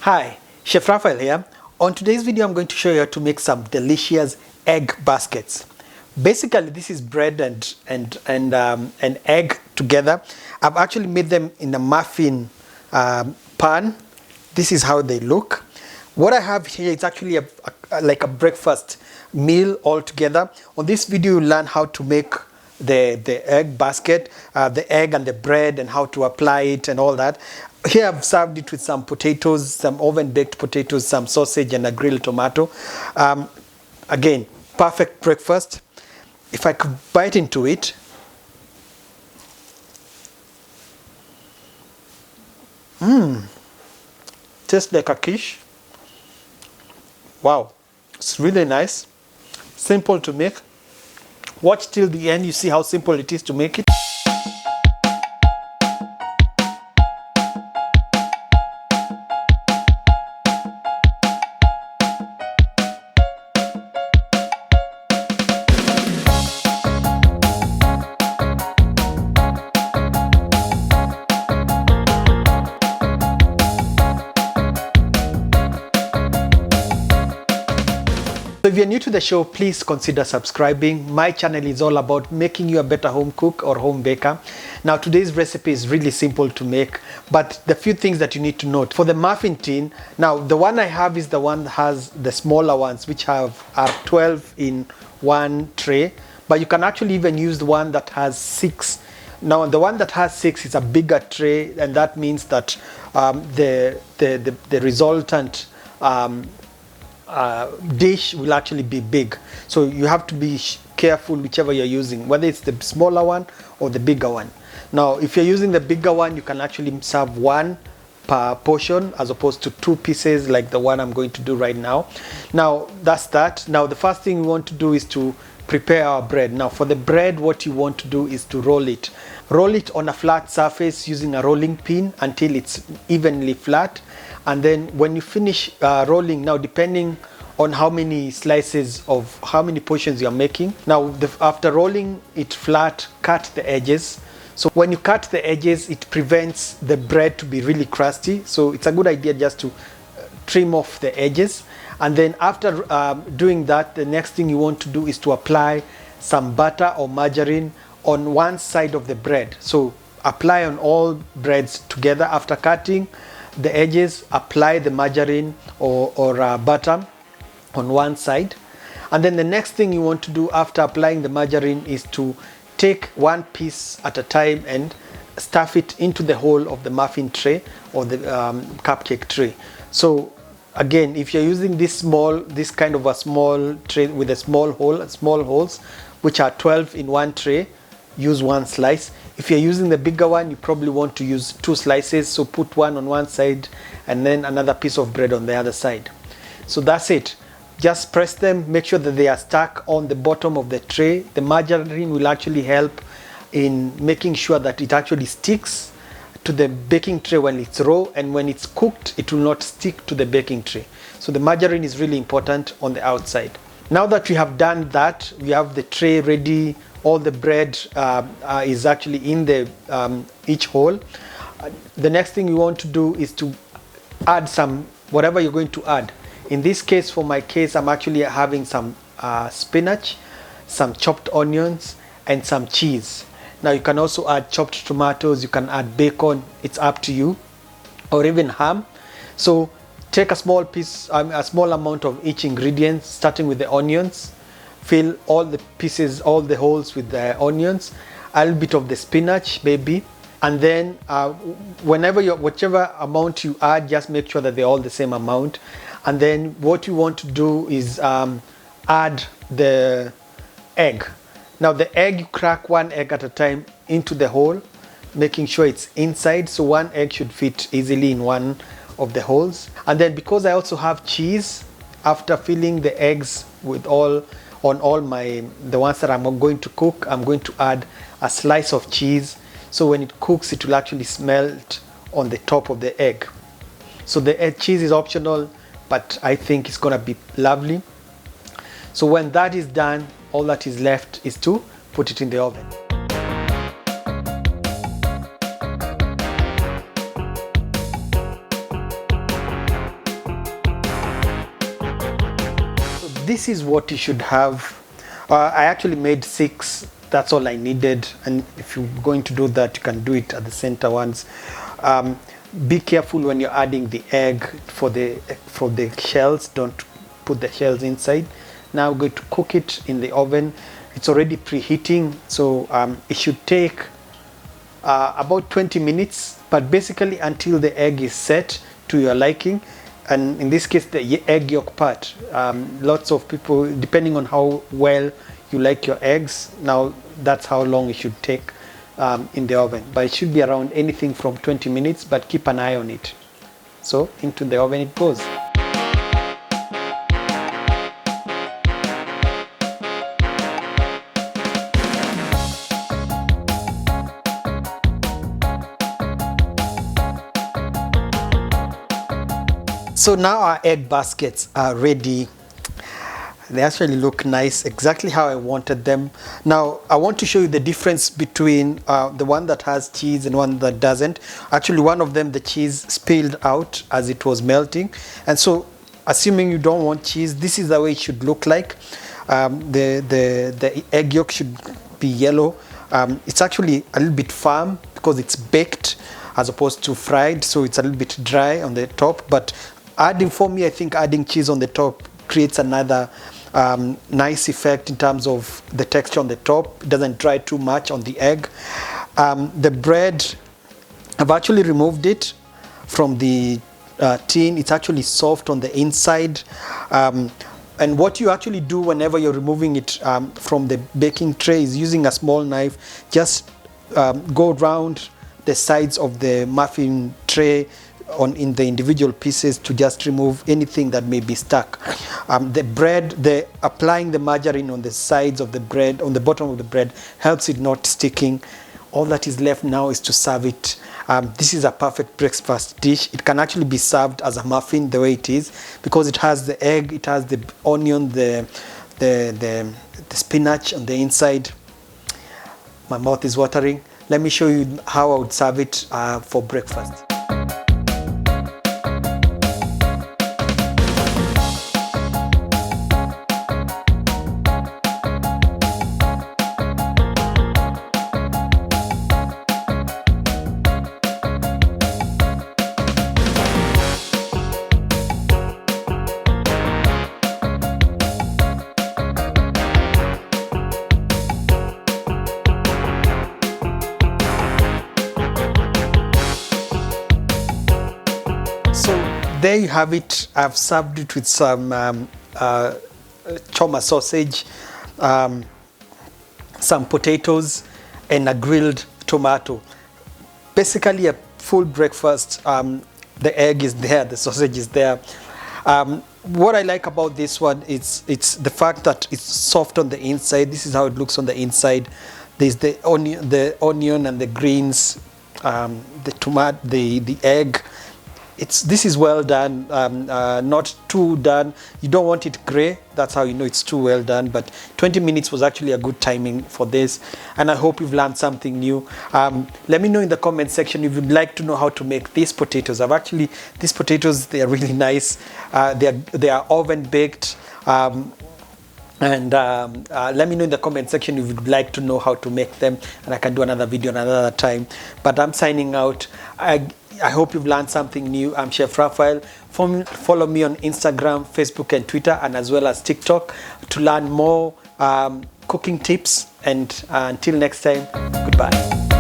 Hi, Chef Raphael here. On today's video, I'm going to show you how to make some delicious egg baskets. Basically, this is bread and an egg together. I've actually made them in a muffin pan. This is how they look. What I have here is actually like a breakfast meal all together. On this video, you'll learn how to make the egg basket, the egg and the bread, and how to apply it and all that. Here I've served it with some potatoes, some oven baked potatoes, some sausage, and a grilled tomato. Again, perfect breakfast. If I could bite into it. Tastes like a quiche. Wow, it's really nice. Simple to make. Watch till the end, you see how simple it is to make it. So if you're new to the show, please consider subscribing. My channel is all about making you a better home cook or home baker. Now today's recipe is really simple to make, but the few things that you need to note. For the muffin tin, now the one I have is the one that has the smaller ones, which are 12 in one tray, but you can actually even use the one that has 6. Now the one that has 6 is a bigger tray, and that means that the resultant dish will actually be big. So you have to be careful whichever you're using, whether it's the smaller one or the bigger one. Now if you're using the bigger one, you can actually serve one per portion as opposed to 2 pieces like the one I'm going to do right now. Now that's that. Now the first thing we want to do is to prepare our bread. Now for the bread, what you want to do is to roll it. Roll it on a flat surface using a rolling pin until it's evenly flat. And then when you finish rolling, now depending on how many slices of how many portions you're making, now after rolling it flat, cut the edges. So when you cut the edges, it prevents the bread to be really crusty. So it's a good idea just to trim off the edges. And then after doing that, the next thing you want to do is to apply some butter or margarine on one side of the bread. So apply on all breads together. After cutting the edges, apply the margarine or butter on one side. And then the next thing you want to do after applying the margarine is to take one piece at a time and stuff it into the hole of the muffin tray or the cupcake tray. So again, if you're using this kind of a small tray with a small holes, which are 12 in one tray, use one slice. If you're using the bigger one, you probably want to use 2 slices. So put one on one side and then another piece of bread on the other side. So that's it. Just press them, make sure that they are stuck on the bottom of the tray. The margarine will actually help in making sure that it actually sticks to the baking tray when it's raw, and when it's cooked, it will not stick to the baking tray. So the margarine is really important on the outside. Now that we have done that, we have the tray ready. All the bread is actually in the each hole. The next thing you want to do is to add some, whatever you're going to add. In this case, for my case, I'm actually having some spinach, some chopped onions, and some cheese. Now you can also add chopped tomatoes, you can add bacon, it's up to you, or even ham. So take a small piece, a small amount of each ingredient, starting with the onions. Fill all the pieces, all the holes with the onions, a little bit of the spinach maybe, and then whichever amount you add, just make sure that they're all the same amount. And then what you want to do is add the egg. Now the egg, you crack one egg at a time into the hole, making sure it's inside, so one egg should fit easily in one of the holes. And then because I also have cheese, after filling the eggs with the ones that I'm going to cook, I'm going to add a slice of cheese. So when it cooks, it will actually melt on the top of the egg. So the cheese is optional, but I think it's gonna be lovely. So when that is done, all that is left is to put it in the oven. this is what you should have. I actually made 6. That's all I needed, and if you're going to do that, you can do it at the center ones. Be careful when you're adding the egg for the shells. Don't put the shells inside. Now we're going to cook it in the oven. It's already preheating, so it should take about 20 minutes, but basically until the egg is set to your liking. And in this case, the egg yolk part. Lots of people, depending on how well you like your eggs, now that's how long it should take in the oven. But it should be around anything from 20 minutes, but keep an eye on it. So into the oven it goes. So now our egg baskets are ready. They actually look nice, exactly how I wanted them. Now I want to show you the difference between the one that has cheese and one that doesn't. Actually, one of them, the cheese spilled out as it was melting, and so assuming you don't want cheese, this is the way it should look like. The egg yolk should be yellow. It's actually a little bit firm because it's baked as opposed to fried, so it's a little bit dry on the top. But for me, I think adding cheese on the top creates another nice effect in terms of the texture on the top. It doesn't dry too much on the egg. The bread, I've actually removed it from the tin. It's actually soft on the inside. And what you actually do whenever you're removing it from the baking tray is using a small knife. Just go around the sides of the muffin tray in the individual pieces to just remove anything that may be stuck. The bread, applying the margarine on the sides of the bread, on the bottom of the bread, helps it not sticking. All that is left now is to serve it. This is a perfect breakfast dish. It can actually be served as a muffin the way it is, because it has the egg, it has the onion, the spinach on the inside. My mouth is watering. Let me show you how I would serve it for breakfast. So there you have it. I've served it with some choma sausage, some potatoes, and a grilled tomato. Basically a full breakfast. The egg is there, the sausage is there. What I like about this one is it's the fact that it's soft on the inside. This is how it looks on the inside. There's the onion and the greens, the tomato, the egg. This is well done, not too done. You don't want it gray. That's how you know it's too well done. But 20 minutes was actually a good timing for this, and I hope you've learned something new. Let me know in the comment section if you'd like to know how to make these potatoes. These potatoes, they are really nice. They are oven baked. And let me know in the comment section if you'd like to know how to make them, and I can do another video another time. But I'm signing out. I hope you've learned something new. I'm Chef Raphael. Follow me on Instagram, Facebook, and Twitter, and as well as TikTok to learn more cooking tips. And until next time, goodbye.